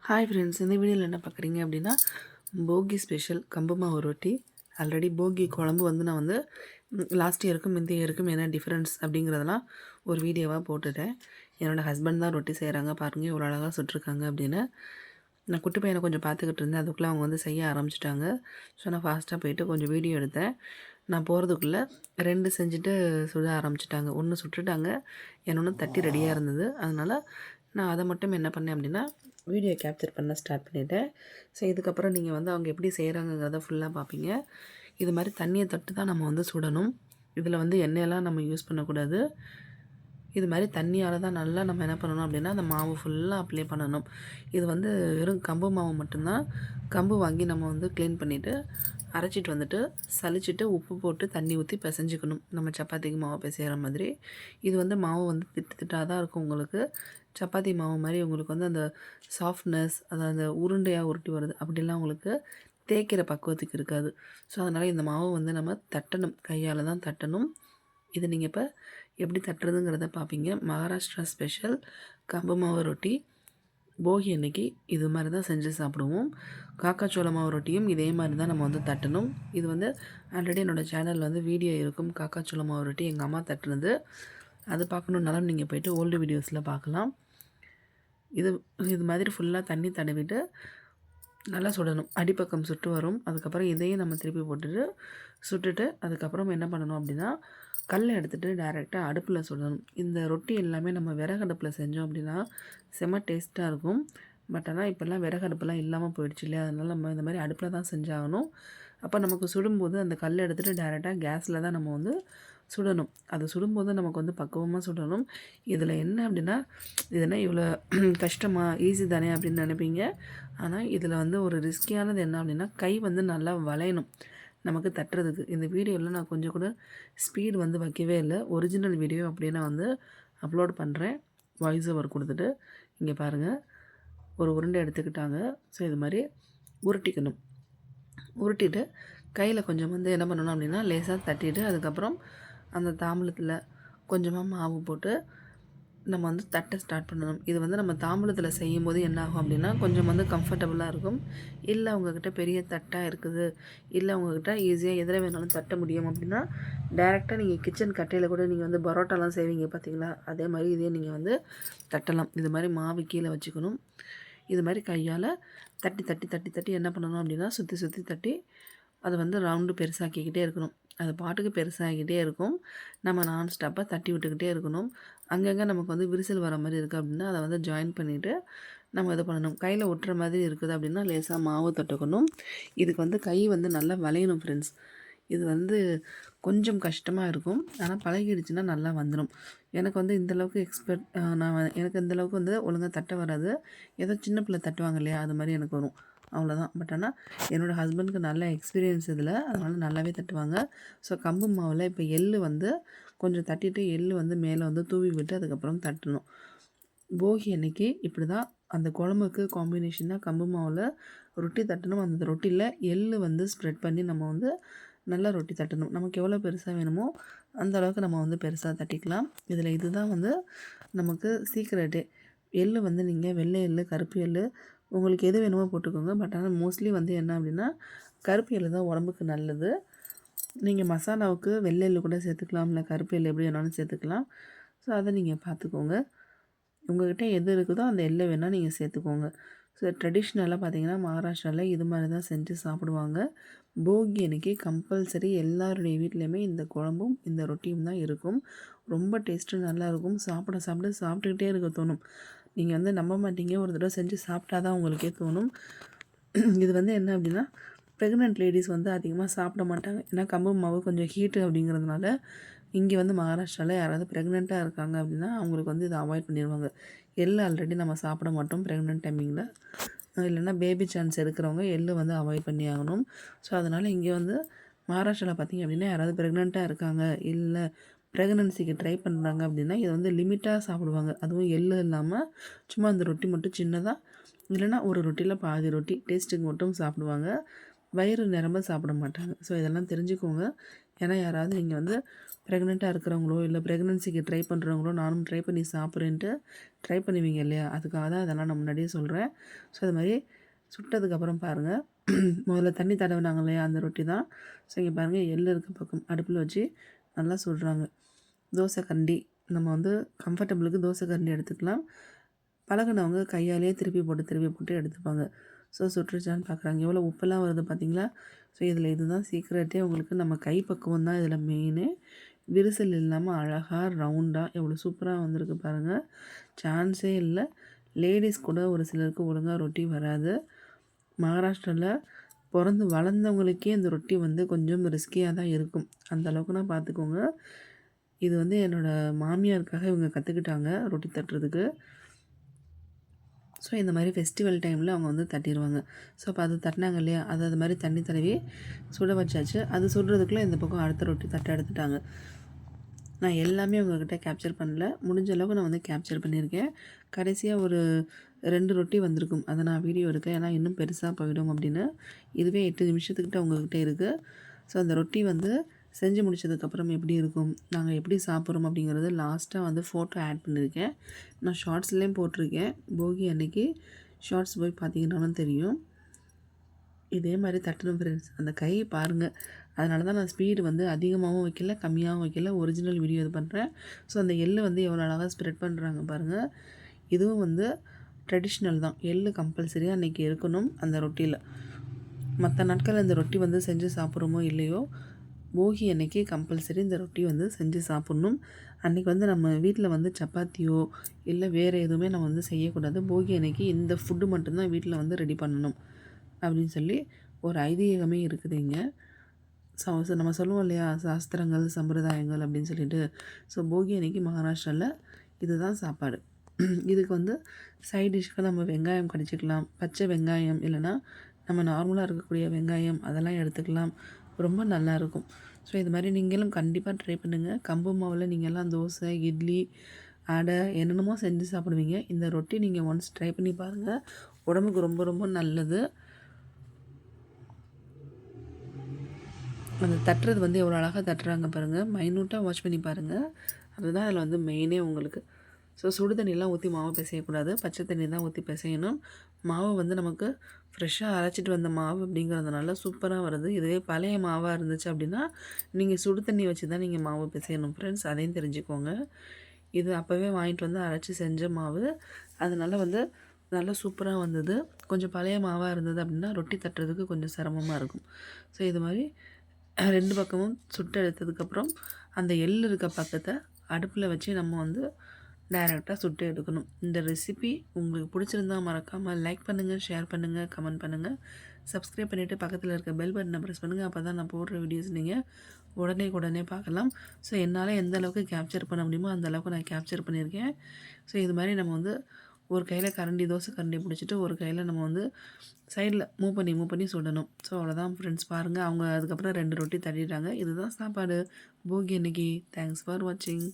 Hi friends, இந்த வீடியோவில் என்ன பார்க்குறீங்க அப்படின்னா, போகி ஸ்பெஷல் கம்பு மாவு ரொட்டி. ஆல்ரெடி போகி குழம்பு வந்து நான் வந்து லாஸ்ட் இயருக்கும் இந்த இயருக்கும் என்ன டிஃப்ரென்ஸ் அப்படிங்கிறதெல்லாம் ஒரு வீடியோவாக போட்டுட்டேன். என்னோடய ஹஸ்பண்ட் தான் ரொட்டி செய்கிறாங்க, பாருங்கள் இவ்வளோ அழகாக சுட்டிருக்காங்க அப்படின்னு. நான் குட்டி பையனை கொஞ்சம் பார்த்துக்கிட்டு இருந்தேன், அதுக்குள்ளே அவங்க வந்து செய்ய ஆரம்பிச்சிட்டாங்க. ஸோ நான் ஃபாஸ்ட்டாக போயிட்டு கொஞ்சம் வீடியோ எடுத்தேன். நான் போகிறதுக்குள்ளே 2 செஞ்சுட்டு சுட ஆரம்பிச்சிட்டாங்க. 1 சுட்டுட்டாங்க, இன்னொன்று தட்டி ரெடியாக இருந்தது. அதனால் நான் அதை மட்டும் என்ன பண்ணேன் அப்படின்னா வீடியோ கேப்சர் பண்ண ஸ்டார்ட் பண்ணிவிட்டேன். ஸோ இதுக்கப்புறம் நீங்கள் வந்து அவங்க எப்படி செய்கிறாங்கங்கிறத ஃபுல்லாக பார்ப்பீங்க. இது மாதிரி தண்ணியை தொட்டு தான் நம்ம வந்து சுடணும். இதில் வந்து எண்ணெயெல்லாம் நம்ம யூஸ் பண்ணக்கூடாது. இது மாதிரி தண்ணியால் தான் நல்லா நம்ம என்ன பண்ணணும் அப்படின்னா அந்த மாவு ஃபுல்லாக அப்ளை பண்ணணும். இது வந்து வெறும் கம்பு மாவு மட்டும்தான். கம்பு வாங்கி நம்ம வந்து க்ளீன் பண்ணிவிட்டு அரைச்சிட்டு வந்துட்டு சலிச்சிட்டு உப்பு போட்டு தண்ணி ஊற்றி பிசைஞ்சிக்கணும், நம்ம சப்பாத்திக்கு மாவு பிசைகிற மாதிரி. இது வந்து மாவு வந்து திட்டு திட்டாக தான் இருக்கும் உங்களுக்கு. சப்பாத்தி மாவு மாதிரி உங்களுக்கு வந்து அந்த சாஃப்ட்னஸ், அந்த உருண்டையாக உருட்டி வருது அப்படிலாம் உங்களுக்கு தேய்க்கிற பக்குவத்துக்கு இருக்காது. ஸோ அதனால் இந்த மாவு வந்து நம்ம தட்டணும், கையால் தான் தட்டணும். இது நீங்கள் இப்போ எப்படி தட்டுறதுங்கிறத பார்ப்பீங்க. மகாராஷ்டிரா ஸ்பெஷல் கம்பு மாவு ரொட்டி. போகி அன்னைக்கு இது மாதிரி தான் செஞ்சு சாப்பிடுவோம். காக்காச்சோள மாவு ரொட்டியும் இதே மாதிரி தான் நம்ம வந்து தட்டணும். இது வந்து ஆல்ரெடி என்னோடய சேனலில் வந்து வீடியோ இருக்கும், காக்காச்சோள மாவு ரொட்டி எங்கள் அம்மா தட்டுனது. அது பார்க்கணுன்னாலும் நீங்கள் போய்ட்டு ஓல்டு வீடியோஸில் பார்க்கலாம். இது மாதிரி ஃபுல்லாக தண்ணி தடவிட்டு நல்லா சுடணும். அடிப்பக்கம் சுட்டு வரும். அதுக்கப்புறம் இதையும் நம்ம திருப்பி போட்டுட்டு சுட்டுட்டு அதுக்கப்புறம் என்ன பண்ணணும் அப்படின்னா கல்லை எடுத்துகிட்டு டைரெக்டாக அடுப்பில் சுடணும். இந்த ரொட்டி எல்லாமே நம்ம விறகு அடுப்பில் செஞ்சோம் அப்படின்னா செம்ம டேஸ்ட்டாக இருக்கும். பட் ஆனால் இப்போல்லாம் விறகு அடுப்பெல்லாம் இல்லாமல் போயிடுச்சு இல்லையா, அதனால் நம்ம இந்த மாதிரி அடுப்பில் தான் செஞ்சாகணும். அப்போ நமக்கு சுடும்போது அந்த கல்லை எடுத்துகிட்டு டைரெக்டாக கேஸில் தான் நம்ம வந்து சுடணும். அது சுடும்போது நமக்கு வந்து பக்குவமாக சுடணும். இதில் என்ன அப்படின்னா, இதுனா இவ்வளோ கஷ்டமா, ஈஸி தானே அப்படின்னு நினைப்பீங்க. ஆனால் இதில் வந்து ஒரு ரிஸ்கியானது என்ன அப்படின்னா, கை வந்து நல்லா வளையணும் நமக்கு தட்டுறதுக்கு. இந்த வீடியோவில் நான் கொஞ்சம் கூட ஸ்பீடு வந்து வைக்கவே இல்லை. ஒரிஜினல் வீடியோ அப்படியே நான் வந்து அப்லோட் பண்ணுறேன், வாய்ஸ் ஓவர் கொடுத்துட்டு. இங்கே பாருங்கள், ஒரு உருண்டை எடுத்துக்கிட்டாங்க. ஸோ இது மாதிரி உருட்டிக்கணும். உருட்டிட்டு கையில் கொஞ்சம் வந்து என்ன பண்ணணும் அப்படின்னா லேசாக தட்டிட்டு அதுக்கப்புறம் அந்த தாம்பூலத்தில் கொஞ்சமாக மாவு போட்டு நம்ம வந்து தட்டை ஸ்டார்ட் பண்ணணும். இது வந்து நம்ம தாம்பூலத்தில் செய்யும்போது என்ன ஆகும் அப்படின்னா கொஞ்சம் வந்து கம்ஃபர்டபுளாக இருக்கும். இல்லை உங்கள்கிட்ட பெரிய தட்டாக இருக்குது, இல்லை உங்கள்கிட்ட ஈஸியாக எதில் வேணாலும் தட்ட முடியும் அப்படின்னா டேரெக்டாக நீங்கள் கிச்சன் கட்டையில் கூட நீங்கள் வந்து பரோட்டாலாம் செய்வீங்க பார்த்தீங்களா, அதே மாதிரி இதே நீங்கள் வந்து தட்டலாம். இது மாதிரி மாவு கீழே வச்சுக்கணும். இது மாதிரி கையால் தட்டி தட்டி தட்டி தட்டி என்ன பண்ணணும் அப்படின்னா சுற்றி சுற்றி தட்டி அதை வந்து ரவுண்டு பெருசாக்கிக்கிட்டே இருக்கணும். அது பாட்டுக்கு பெருசாகிக்கிட்டே இருக்கும். நம்ம நான் ஸ்டாப்பாக தட்டி விட்டுக்கிட்டே இருக்கணும். அங்கங்கே நமக்கு வந்து விரிசல் வர மாதிரி இருக்குது அப்படின்னா அதை வந்து ஜாயின் பண்ணிவிட்டு நம்ம இது பண்ணணும். கையில் ஒட்டுற மாதிரி இருக்குது அப்படின்னா லேசாக மாவு தொட்டுக்கணும். இதுக்கு வந்து கை வந்து நல்லா வளையணும் ஃப்ரெண்ட்ஸ். இது வந்து கொஞ்சம் கஷ்டமாக இருக்கும், ஆனால் பழகிடுச்சுன்னா நல்லா வந்துடும். எனக்கு வந்து இந்தளவுக்கு எனக்கு இந்தளவுக்கு வந்து ஒழுங்காக தட்ட வராது. ஏதோ சின்ன பிள்ளை தட்டுவாங்க இல்லையா, அது மாதிரி எனக்கு வரும், அவ்வளோதான். பட் ஆனால் என்னோடய ஹஸ்பண்டுக்கு நல்ல எக்ஸ்பீரியன்ஸ் இதில், அதனால் நல்லாவே தட்டுவாங்க. ஸோ கம்பு மாவில் இப்போ எள்ளு வந்து கொஞ்சம் தட்டிட்டு எள்ளு வந்து மேலே வந்து தூவி விட்டு அதுக்கப்புறம் தட்டணும். போகி அன்னைக்கு இப்படி தான் அந்த குழம்புக்கு காம்பினேஷனாக கம்பு மாவில் ரொட்டி தட்டணும். அந்த ரொட்டியில் எள்ளு வந்து ஸ்ப்ரெட் பண்ணி நம்ம வந்து நல்லா ரொட்டி தட்டணும். நமக்கு எவ்வளோ பெருசாக வேணுமோ அந்த அளவுக்கு நம்ம வந்து பெருசாக தட்டிக்கலாம். இதில் இதுதான் வந்து நமக்கு சீக்ரெட்டே. எள்ளு வந்து நீங்கள் வெள்ளை எள்ளு, கருப்பு எள்ளு உங்களுக்கு எது வேணுமோ போட்டுக்கோங்க. பட் ஆனால் மோஸ்ட்லி வந்து என்ன அப்படின்னா கருப்பு எள்ளு தான் உடம்புக்கு நல்லது. நீங்கள் மசாலாவுக்கு வெள்ளை எள்ளு கூட சேர்த்துக்கலாம், இல்லை கருப்பு எள்ளு எப்படி வேணாலும் சேர்த்துக்கலாம். ஸோ அதை நீங்கள் பார்த்துக்கோங்க. உங்கள்கிட்ட எது இருக்குதோ அந்த எள்ளை வேணால் நீங்கள் சேர்த்துக்கோங்க. ஸோ ட்ரெடிஷ்னலாக பார்த்தீங்கன்னா மகாராஷ்டிராவில் இது மாதிரி தான் செஞ்சு சாப்பிடுவாங்க. போகி அன்றைக்கி கம்பல்சரி எல்லாருடைய வீட்லேயுமே இந்த குழம்பும் இந்த ரொட்டியும் தான் இருக்கும். ரொம்ப டேஸ்ட்டு நல்லாயிருக்கும். சாப்பிட்டுக்கிட்டே இருக்க தோணும். நீங்கள் வந்து நம்ப மாட்டீங்க, ஒரு தடவை செஞ்சு சாப்பிட்டா தான் உங்களுக்கே தோணும். இது வந்து என்ன அப்படின்னா ப்ரெக்னென்ட் லேடிஸ் வந்து அதிகமாக சாப்பிட மாட்டாங்க. ஏன்னா கம்பு மாவு கொஞ்சம் ஹீட்டு அப்படிங்கிறதுனால இங்கே வந்து மகாராஷ்டிராவில் யாராவது ப்ரெக்னெண்ட்டாக இருக்காங்க அப்படின்னா அவங்களுக்கு வந்து இதை அவாய்ட் பண்ணிடுவாங்க. எள்ளு ஆல்ரெடி நம்ம சாப்பிட மாட்டோம் ப்ரெக்னென்ட் டைமிங்கில். இல்லைன்னா பேபி சான்ஸ் எடுக்கிறவங்க எள்ளு வந்து அவாய்ட் பண்ணி ஆகணும். ஸோ அதனால் இங்கே வந்து மகாராஷ்டிராவில் பார்த்திங்க அப்படின்னா யாராவது ப்ரெக்னெண்ட்டாக இருக்காங்க, இல்லை ப்ரெக்னன்சிக்கு ட்ரை பண்ணுறாங்க அப்படின்னா இதை வந்து லிமிட்டாக சாப்பிடுவாங்க. அதுவும் எள்ளு இல்லாமல் சும்மா அந்த ரொட்டி மட்டும் சின்னதாக, இல்லைன்னா ஒரு ரொட்டியில் பாதி ரொட்டி டேஸ்ட்டுக்கு மட்டும் சாப்பிடுவாங்க. வயிறு நிரம்ப சாப்பிட மாட்டாங்க. ஸோ இதெல்லாம் தெரிஞ்சுக்கோங்க. ஏன்னா யாராவது நீங்கள் வந்து ப்ரெக்னெண்ட்டாக இருக்கிறவங்களோ இல்லை ப்ரெக்னன்சிக்கு ட்ரை பண்ணுறவங்களோ நானும் ட்ரை பண்ணி சாப்பிட்றேன்ட்டு ட்ரை பண்ணுவீங்க இல்லையா, அதுக்காக தான் இதெல்லாம் நான் முன்னாடியே சொல்கிறேன். ஸோ அது மாதிரி சுட்டதுக்கப்புறம் பாருங்கள், முதல்ல தண்ணி தடவினாங்க இல்லையா, அந்த ரொட்டி தான். ஸோ இங்கே பாருங்கள், எள்ளு இருக்க பக்கம் அடுப்பில் வச்சு நல்லா சுடுறாங்க. தோசை கரண்டி, நம்ம வந்து கம்ஃபர்டபுளுக்கு தோசை கரண்டி எடுத்துக்கலாம். பழகுனவங்க கையாலேயே திருப்பி போட்டு எடுத்துப்பாங்க. ஸோ சுட்டுருச்சான்னு பார்க்குறாங்க. எவ்வளோ உப்பெல்லாம் வருது பார்த்தீங்களா? ஸோ இதில் இதுதான் சீக்ரெட்டே உங்களுக்கு. நம்ம கை பக்குவம் தான் இதில் மெயினு. விரிசல் இல்லாமல் அழகாக ரவுண்டாக எவ்வளோ சூப்பராக வந்திருக்கு பாருங்கள். சான்ஸே இல்லை. லேடிஸ் கூட ஒரு சிலருக்கு ஒழுங்காக ரொட்டி வராது. மகாராஷ்டிராவில் பிறந்து வளர்ந்தவங்களுக்கே இந்த ரொட்டி வந்து கொஞ்சம் ரிஸ்கியாக தான் இருக்கும். அந்த அளவுக்குனா பார்த்துக்கோங்க. இது வந்து என்னோடய மாமியாருக்காக இவங்க கற்றுக்கிட்டாங்க ரொட்டி தட்டுறதுக்கு. ஸோ இந்த மாதிரி ஃபெஸ்டிவல் டைமில் அவங்க வந்து தட்டிடுவாங்க. ஸோ அப்போ அது தட்டினாங்க இல்லையா, அது மாதிரி தண்ணி தடவி சுட வச்சாச்சு. அது சுடுறதுக்குள்ளே இந்த பக்கம் அடுத்த ரொட்டி தட்டை எடுத்துட்டாங்க. நான் எல்லாமே உங்கள்கிட்ட கேப்சர் பண்ணல. முடிஞ்ச அளவுக்கு நான் வந்து கேப்சர் பண்ணியிருக்கேன். கடைசியாக ஒரு 2 ரொட்டி வந்திருக்கும். அதை நான் வீடியோ எடுக்கேன். ஏன்னா இன்னும் பெருசாக போயிடும் அப்படின்னு. இதுவே 8 நிமிஷத்துக்கிட்ட உங்கள்கிட்ட இருக்குது. ஸோ அந்த ரொட்டி வந்து செஞ்சு முடித்ததுக்கப்புறம் எப்படி இருக்கும், நாங்கள் எப்படி சாப்பிட்றோம் அப்படிங்கிறது லாஸ்ட்டாக வந்து ஃபோட்டோ ஆட் பண்ணியிருக்கேன். நான் ஷார்ட்ஸ்லேயும் போட்டிருக்கேன். போகி அன்னைக்கு ஷார்ட்ஸ் போய் பார்த்தீங்கன்னாலும் தெரியும். இதே மாதிரி தட்டணும் ஃப்ரெண்ட்ஸ். அந்த கை பாருங்கள். அதனால தான் நான் ஸ்பீடு வந்து அதிகமாகவும் வைக்கல, கம்மியாகவும் வைக்கல. ஒரிஜினல் வீடியோ இது பண்ணுறேன். ஸோ அந்த எள்ளு வந்து எவ்வளோ அழகாக ஸ்ப்ரெட் பண்ணுறாங்க பாருங்கள். இதுவும் வந்து ட்ரெடிஷ்னல் தான். எள்ளு கம்பல்சரியாக அன்றைக்கி இருக்கணும் அந்த ரொட்டியில். மற்ற நாட்கள் இந்த ரொட்டி வந்து செஞ்சு சாப்பிட்றோமோ இல்லையோ, போகி அன்னைக்கு கம்பல்சரி இந்த ரொட்டி வந்து செஞ்சு சாப்பிட்ணும். அன்றைக்கி வந்து நம்ம வீட்டில் வந்து சப்பாத்தியோ இல்லை வேறு எதுவுமே நம்ம வந்து செய்யக்கூடாது. போகி அன்னைக்கு இந்த ஃபுட்டு மட்டும்தான் வீட்டில் வந்து ரெடி பண்ணணும் அப்படின்னு சொல்லி ஒரு ஐதீகமே இருக்குது இங்கே. நம்ம சொல்லுவோம் இல்லையா, சாஸ்திரங்கள் சம்பிரதாயங்கள் அப்படின்னு சொல்லிட்டு. ஸோ போகி அன்னைக்கு மகாராஷ்டிராவில் இதுதான் சாப்பாடு. இதுக்கு வந்து சைட் டிஷ்க்கு நம்ம வெங்காயம் கடிச்சிக்கலாம். பச்சை வெங்காயம் இல்லைன்னா நம்ம நார்மலாக இருக்கக்கூடிய வெங்காயம் அதெல்லாம் எடுத்துக்கலாம். ரொம்ப நல்லாயிருக்கும். ஸோ இது மாதிரி நீங்களும் கண்டிப்பாக ட்ரை பண்ணுங்கள். கம்பு மாவில் நீங்கள்லாம் தோசை, இட்லி, அடை என்னென்னமோ செஞ்சு சாப்பிடுவீங்க. இந்த ரொட்டி நீங்கள் ஒன்ஸ் ட்ரை பண்ணி பாருங்கள். உடம்புக்கு ரொம்ப ரொம்ப நல்லது. அந்த தட்டுறது வந்து எவ்வளோ அழகாக தட்டுறாங்க பாருங்கள். மைன்யூட்டாக வாட்ச் பண்ணி பாருங்கள். அதுதான் அதில் வந்து மெயினே உங்களுக்கு. ஸோ சுடு தண்ணியெலாம் ஊற்றி மாவு பிசையக்கூடாது. பச்சை தண்ணி தான் ஊற்றி பிசையணும். மாவு வந்து நமக்கு ஃப்ரெஷ்ஷாக அரைச்சிட்டு வந்த மாவு அப்படிங்கிறதுனால சூப்பராக வருது. இதுவே பழைய மாவாக இருந்துச்சு அப்படின்னா நீங்கள் சுடு தண்ணி வச்சு தான் நீங்கள் மாவு பிசையணும் ஃப்ரெண்ட்ஸ். அதையும் தெரிஞ்சுக்கோங்க. இது அப்போவே வாங்கிட்டு வந்து அரைச்சி செஞ்ச மாவு. அதனால் வந்து நல்லா சூப்பராக வந்தது. கொஞ்சம் பழைய மாவாக இருந்தது அப்படின்னா ரொட்டி தட்டுறதுக்கு கொஞ்சம் சிரமமாக இருக்கும். ஸோ இது மாதிரி 2 பக்கமும் சுட்டு எடுத்ததுக்கப்புறம் அந்த எள் இருக்க பக்கத்தை அடுப்பில் வச்சு நம்ம வந்து டைரெக்டாக சுட்டு எடுக்கணும். இந்த ரெசிபி உங்களுக்கு பிடிச்சிருந்தா மறக்காமல் லைக் பண்ணுங்கள், ஷேர் பண்ணுங்கள், கமெண்ட் பண்ணுங்கள். சப்ஸ்கிரைப் பண்ணிவிட்டு பக்கத்தில் இருக்க பெல் பட்டனை ப்ரெஸ் பண்ணுங்கள். அப்போ தான் நான் போடுற வீடியோஸ் நீங்கள் உடனே பார்க்கலாம். ஸோ என்னால் எந்த அளவுக்கு கேப்சர் பண்ண முடியுமோ அந்த அளவுக்கு நான் கேப்சர் பண்ணியிருக்கேன். ஸோ இது மாதிரி நம்ம வந்து ஒரு கையில் தோசை கரண்டி பிடிச்சிட்டு ஒரு கையில் நம்ம வந்து சைடில் மூவ் பண்ணி சுடணும். ஸோ அவ்வளோதான் ஃப்ரெண்ட்ஸ். பாருங்கள், அவங்க அதுக்கப்புறம் 2 ரொட்டி தட்டிட்டாங்க. இதுதான் சாப்பாடு போகி அன்னைக்கு. தேங்க்ஸ் ஃபார் வாட்சிங்.